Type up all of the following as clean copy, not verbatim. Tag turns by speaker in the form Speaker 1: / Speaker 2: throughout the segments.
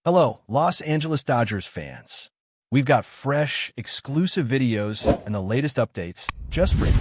Speaker 1: Hello, Los Angeles Dodgers fans. We've got fresh, exclusive videos and the latest updates just for you.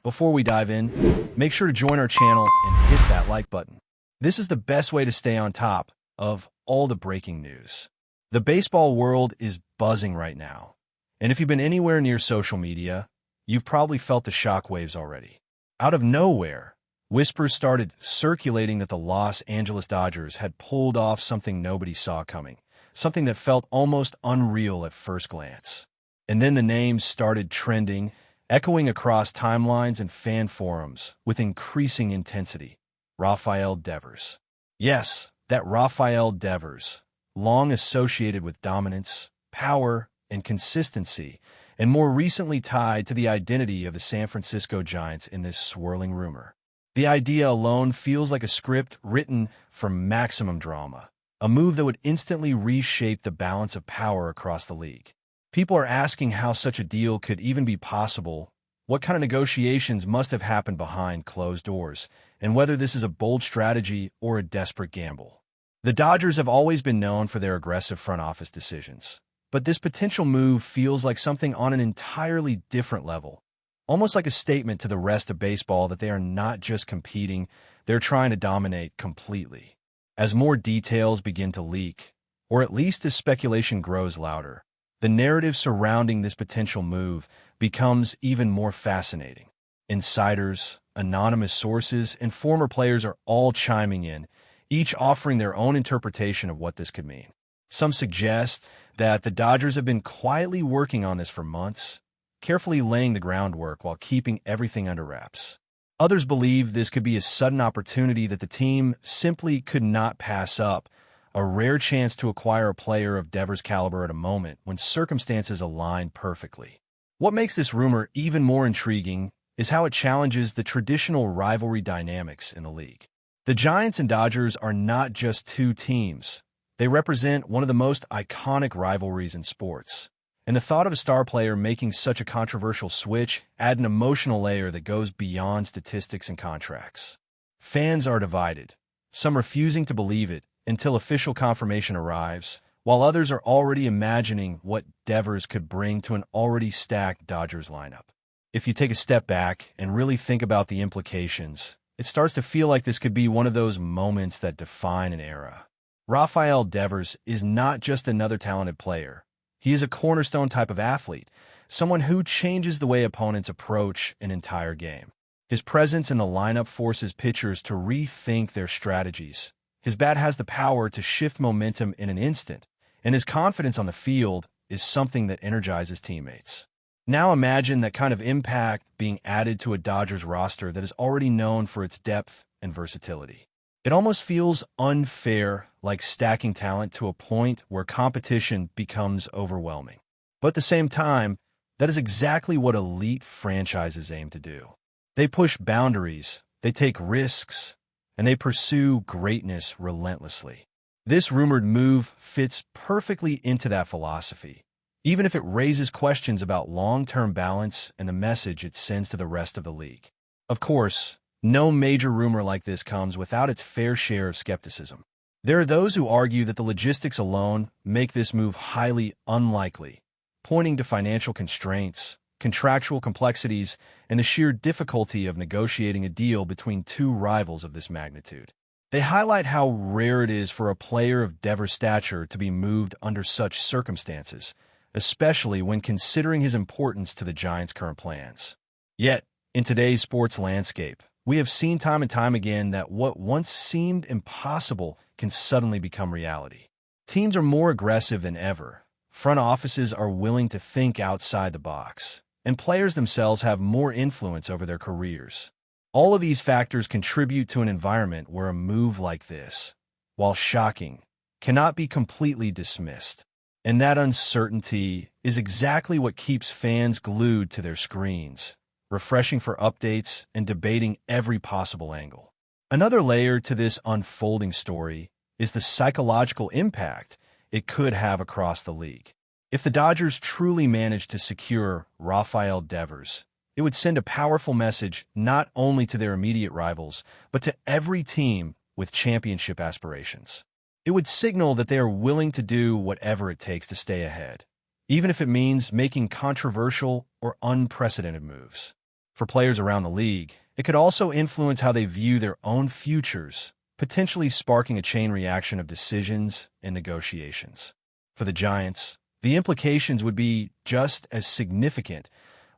Speaker 1: Before we dive in, make sure to join our channel and hit that like button. This is the best way to stay on top of all the breaking news. The baseball world is buzzing right now, and if you've been anywhere near social media, you've probably felt the shockwaves already. Out of nowhere, whispers started circulating that the Los Angeles Dodgers had pulled off something nobody saw coming, something that felt almost unreal at first glance. And then the names started trending, echoing across timelines and fan forums with increasing intensity. Rafael Devers. Yes, that Rafael Devers, long associated with dominance, power, and consistency, and more recently tied to the identity of the San Francisco Giants in this swirling rumor. The idea alone feels like a script written for maximum drama, a move that would instantly reshape the balance of power across the league. People are asking how such a deal could even be possible, what kind of negotiations must have happened behind closed doors, and whether this is a bold strategy or a desperate gamble. The Dodgers have always been known for their aggressive front office decisions, but this potential move feels like something on an entirely different level. Almost like a statement to the rest of baseball that they are not just competing, they're trying to dominate completely. As more details begin to leak, or at least as speculation grows louder, the narrative surrounding this potential move becomes even more fascinating. Insiders, anonymous sources, and former players are all chiming in, each offering their own interpretation of what this could mean. Some suggest that the Dodgers have been quietly working on this for months, carefully laying the groundwork while keeping everything under wraps. Others believe this could be a sudden opportunity that the team simply could not pass up, a rare chance to acquire a player of Devers' caliber at a moment when circumstances align perfectly. What makes this rumor even more intriguing is how it challenges the traditional rivalry dynamics in the league. The Giants and Dodgers are not just two teams. They represent one of the most iconic rivalries in sports. And the thought of a star player making such a controversial switch adds an emotional layer that goes beyond statistics and contracts. Fans are divided, some refusing to believe it until official confirmation arrives, while others are already imagining what Devers could bring to an already stacked Dodgers lineup. If you take a step back and really think about the implications, it starts to feel like this could be one of those moments that define an era. Rafael Devers is not just another talented player. He is a cornerstone type of athlete, someone who changes the way opponents approach an entire game. His presence in the lineup forces pitchers to rethink their strategies. His bat has the power to shift momentum in an instant, and his confidence on the field is something that energizes teammates. Now imagine that kind of impact being added to a Dodgers roster that is already known for its depth and versatility. It almost feels unfair, like stacking talent to a point where competition becomes overwhelming. But at the same time, that is exactly what elite franchises aim to do. They push boundaries, they take risks, and they pursue greatness relentlessly. This rumored move fits perfectly into that philosophy, even if it raises questions about long-term balance and the message it sends to the rest of the league. Of course, no major rumor like this comes without its fair share of skepticism. There are those who argue that the logistics alone make this move highly unlikely, pointing to financial constraints, contractual complexities, and the sheer difficulty of negotiating a deal between two rivals of this magnitude. They highlight how rare it is for a player of Devers' stature to be moved under such circumstances, especially when considering his importance to the Giants' current plans. Yet, in today's sports landscape, we have seen time and time again that what once seemed impossible can suddenly become reality. Teams are more aggressive than ever, front offices are willing to think outside the box, and players themselves have more influence over their careers. All of these factors contribute to an environment where a move like this, while shocking, cannot be completely dismissed. And that uncertainty is exactly what keeps fans glued to their screens, refreshing for updates and debating every possible angle. Another layer to this unfolding story is the psychological impact it could have across the league. If the Dodgers truly managed to secure Rafael Devers, it would send a powerful message not only to their immediate rivals, but to every team with championship aspirations. It would signal that they are willing to do whatever it takes to stay ahead, even if it means making controversial or unprecedented moves. For players around the league, it could also influence how they view their own futures, potentially sparking a chain reaction of decisions and negotiations. For the Giants, the implications would be just as significant,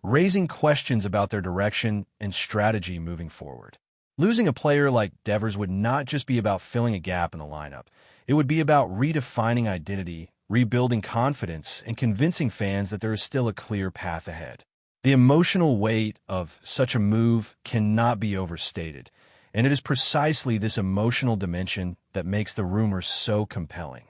Speaker 1: raising questions about their direction and strategy moving forward. Losing a player like Devers would not just be about filling a gap in the lineup. It would be about redefining identity, rebuilding confidence, and convincing fans that there is still a clear path ahead. The emotional weight of such a move cannot be overstated, and it is precisely this emotional dimension that makes the rumor so compelling.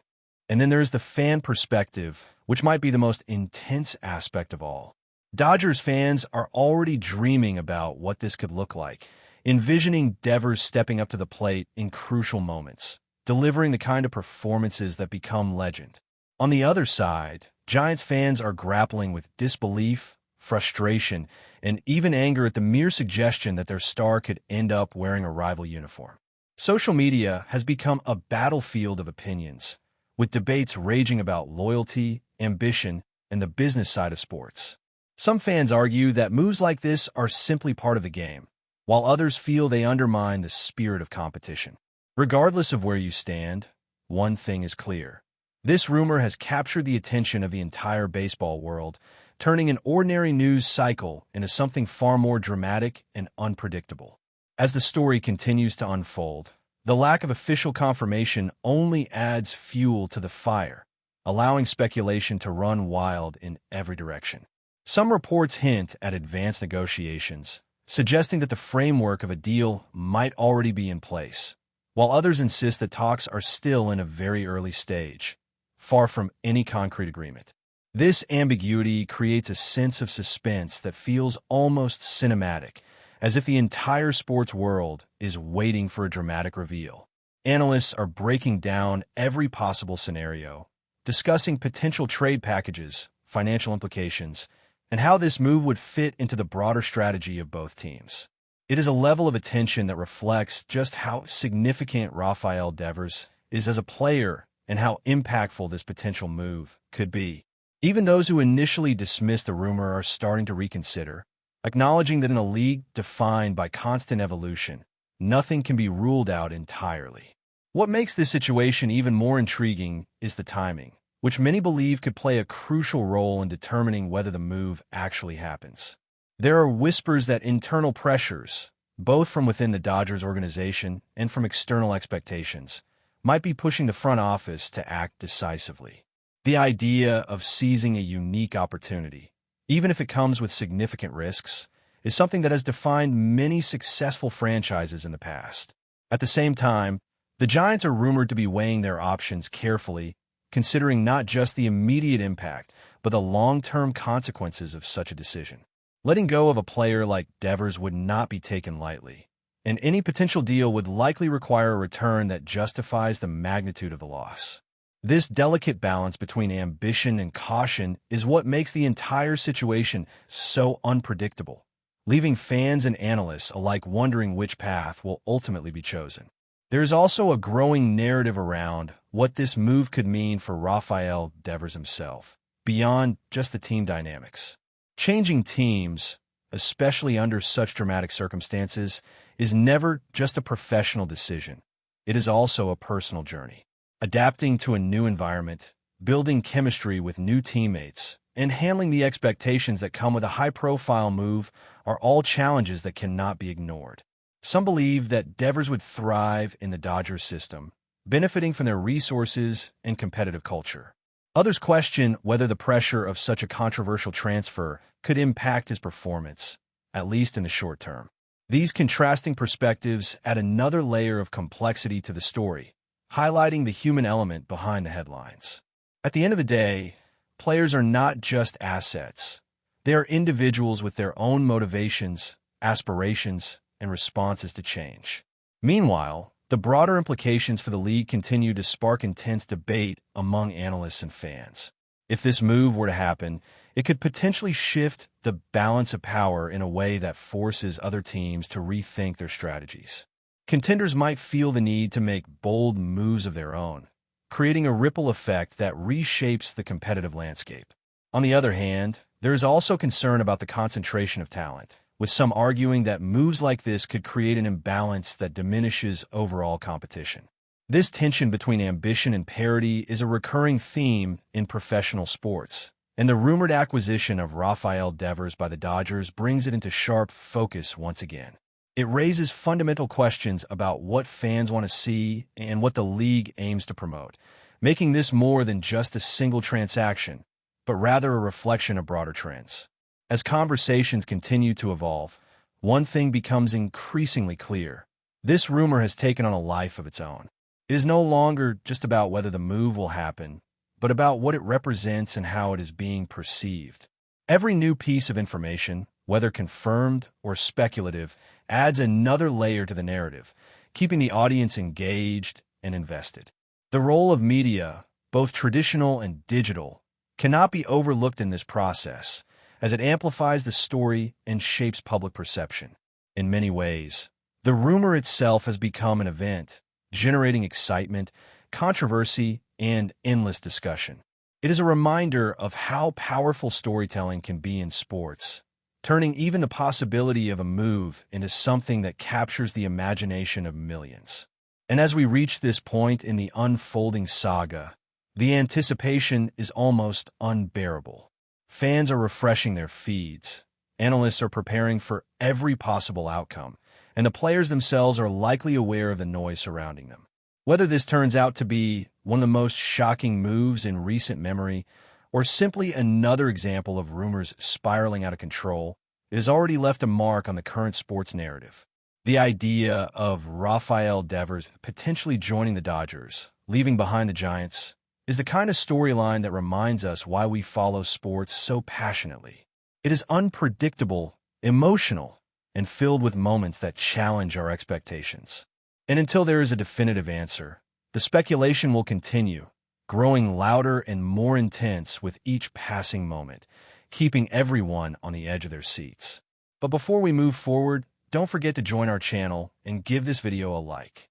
Speaker 1: And then there is the fan perspective, which might be the most intense aspect of all. Dodgers fans are already dreaming about what this could look like, envisioning Devers stepping up to the plate in crucial moments, delivering the kind of performances that become legend. On the other side, Giants fans are grappling with disbelief, frustration, and even anger at the mere suggestion that their star could end up wearing a rival uniform. Social media has become a battlefield of opinions, with debates raging about loyalty, ambition, and the business side of sports. Some fans argue that moves like this are simply part of the game, while others feel they undermine the spirit of competition. Regardless of where you stand, one thing is clear. This rumor has captured the attention of the entire baseball world, turning an ordinary news cycle into something far more dramatic and unpredictable. As the story continues to unfold, the lack of official confirmation only adds fuel to the fire, allowing speculation to run wild in every direction. Some reports hint at advanced negotiations, suggesting that the framework of a deal might already be in place, while others insist that talks are still in a very early stage, far from any concrete agreement. This ambiguity creates a sense of suspense that feels almost cinematic, as if the entire sports world is waiting for a dramatic reveal. Analysts are breaking down every possible scenario, discussing potential trade packages, financial implications, and how this move would fit into the broader strategy of both teams. It is a level of attention that reflects just how significant Rafael Devers is as a player and how impactful this potential move could be. Even those who initially dismissed the rumor are starting to reconsider, acknowledging that in a league defined by constant evolution, nothing can be ruled out entirely. What makes this situation even more intriguing is the timing, which many believe could play a crucial role in determining whether the move actually happens. There are whispers that internal pressures, both from within the Dodgers organization and from external expectations, might be pushing the front office to act decisively. The idea of seizing a unique opportunity, even if it comes with significant risks, is something that has defined many successful franchises in the past. At the same time, the Giants are rumored to be weighing their options carefully, considering not just the immediate impact, but the long-term consequences of such a decision. Letting go of a player like Devers would not be taken lightly, and any potential deal would likely require a return that justifies the magnitude of the loss. This delicate balance between ambition and caution is what makes the entire situation so unpredictable, leaving fans and analysts alike wondering which path will ultimately be chosen. There is also a growing narrative around what this move could mean for Rafael Devers himself, beyond just the team dynamics. Changing teams, especially under such dramatic circumstances, is never just a professional decision. It is also a personal journey. Adapting to a new environment, building chemistry with new teammates, and handling the expectations that come with a high-profile move are all challenges that cannot be ignored. Some believe that Devers would thrive in the Dodgers system, benefiting from their resources and competitive culture. Others question whether the pressure of such a controversial transfer could impact his performance, at least in the short term. These contrasting perspectives add another layer of complexity to the story, highlighting the human element behind the headlines. At the end of the day, players are not just assets. They are individuals with their own motivations, aspirations, and responses to change. Meanwhile, the broader implications for the league continue to spark intense debate among analysts and fans. If this move were to happen, it could potentially shift the balance of power in a way that forces other teams to rethink their strategies. Contenders might feel the need to make bold moves of their own, creating a ripple effect that reshapes the competitive landscape. On the other hand, there is also concern about the concentration of talent, with some arguing that moves like this could create an imbalance that diminishes overall competition. This tension between ambition and parity is a recurring theme in professional sports, and the rumored acquisition of Rafael Devers by the Dodgers brings it into sharp focus once again. It raises fundamental questions about what fans want to see and what the league aims to promote, making this more than just a single transaction, but rather a reflection of broader trends. As conversations continue to evolve, one thing becomes increasingly clear. This rumor has taken on a life of its own. It is no longer just about whether the move will happen, but about what it represents and how it is being perceived. Every new piece of information, whether confirmed or speculative, adds another layer to the narrative, keeping the audience engaged and invested. The role of media, both traditional and digital, cannot be overlooked in this process, as it amplifies the story and shapes public perception. In many ways, the rumor itself has become an event, generating excitement, controversy, and endless discussion. It is a reminder of how powerful storytelling can be in sports, turning even the possibility of a move into something that captures the imagination of millions. And as we reach this point in the unfolding saga, the anticipation is almost unbearable. Fans are refreshing their feeds, analysts are preparing for every possible outcome, and the players themselves are likely aware of the noise surrounding them. Whether this turns out to be one of the most shocking moves in recent memory, or simply another example of rumors spiraling out of control, it has already left a mark on the current sports narrative. The idea of Rafael Devers potentially joining the Dodgers, leaving behind the Giants, is the kind of storyline that reminds us why we follow sports so passionately. It is unpredictable, emotional, and filled with moments that challenge our expectations. And until there is a definitive answer, the speculation will continue, growing louder and more intense with each passing moment, keeping everyone on the edge of their seats. But before we move forward, don't forget to join our channel and give this video a like.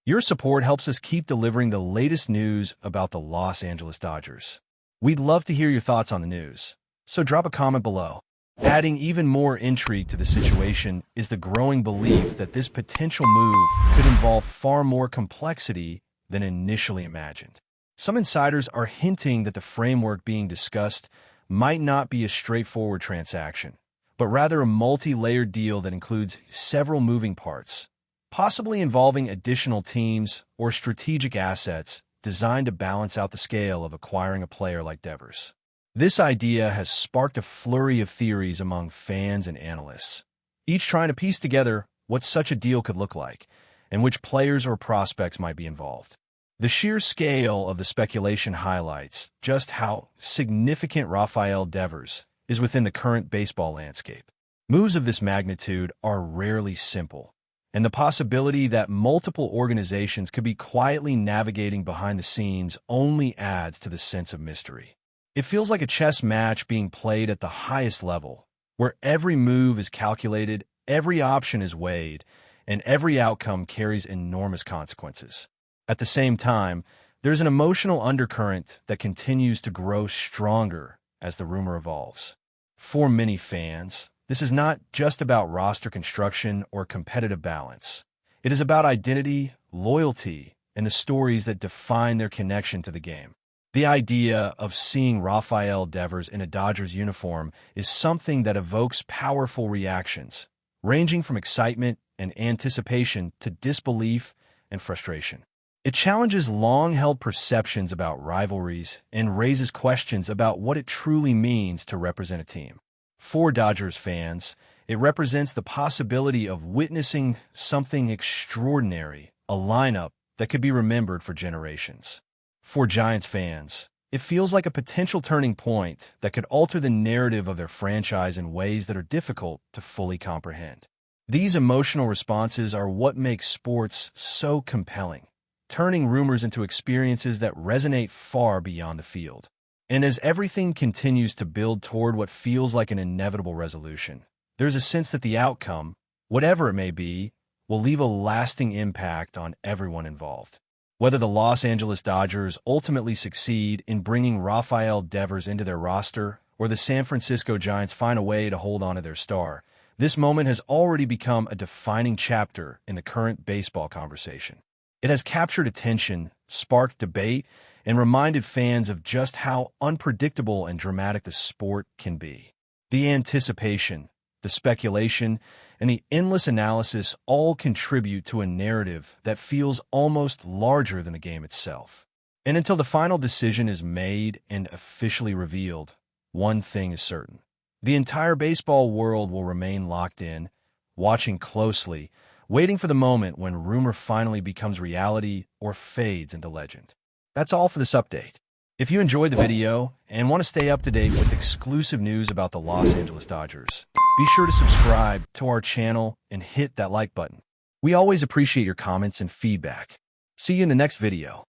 Speaker 1: Your support helps us keep delivering the latest news about the Los Angeles Dodgers. We'd love to hear your thoughts on the news, so drop a comment below. Adding even more intrigue to the situation is the growing belief that this potential move could involve far more complexity than initially imagined. Some insiders are hinting that the framework being discussed might not be a straightforward transaction, but rather a multi-layered deal that includes several moving parts, possibly involving additional teams or strategic assets designed to balance out the scale of acquiring a player like Devers. This idea has sparked a flurry of theories among fans and analysts, each trying to piece together what such a deal could look like and which players or prospects might be involved. The sheer scale of the speculation highlights just how significant Rafael Devers is within the current baseball landscape. Moves of this magnitude are rarely simple, and the possibility that multiple organizations could be quietly navigating behind the scenes only adds to the sense of mystery. It feels like a chess match being played at the highest level, where every move is calculated, every option is weighed, and every outcome carries enormous consequences. At the same time, there's an emotional undercurrent that continues to grow stronger as the rumor evolves. For many fans, this is not just about roster construction or competitive balance. It is about identity, loyalty, and the stories that define their connection to the game. The idea of seeing Rafael Devers in a Dodgers uniform is something that evokes powerful reactions, ranging from excitement and anticipation to disbelief and frustration. It challenges long-held perceptions about rivalries and raises questions about what it truly means to represent a team. For Dodgers fans, it represents the possibility of witnessing something extraordinary, a lineup that could be remembered for generations. For Giants fans, it feels like a potential turning point that could alter the narrative of their franchise in ways that are difficult to fully comprehend. These emotional responses are what makes sports so compelling, turning rumors into experiences that resonate far beyond the field. And as everything continues to build toward what feels like an inevitable resolution, there's a sense that the outcome, whatever it may be, will leave a lasting impact on everyone involved. Whether the Los Angeles Dodgers ultimately succeed in bringing Rafael Devers into their roster or the San Francisco Giants find a way to hold on to their star, this moment has already become a defining chapter in the current baseball conversation. It has captured attention, sparked debate, and reminded fans of just how unpredictable and dramatic the sport can be. The anticipation, the speculation, and the endless analysis all contribute to a narrative that feels almost larger than the game itself. And until the final decision is made and officially revealed, one thing is certain. The entire baseball world will remain locked in, watching closely, waiting for the moment when rumor finally becomes reality or fades into legend. That's all for this update. If you enjoyed the video and want to stay up to date with exclusive news about the Los Angeles Dodgers, be sure to subscribe to our channel and hit that like button. We always appreciate your comments and feedback. See you in the next video.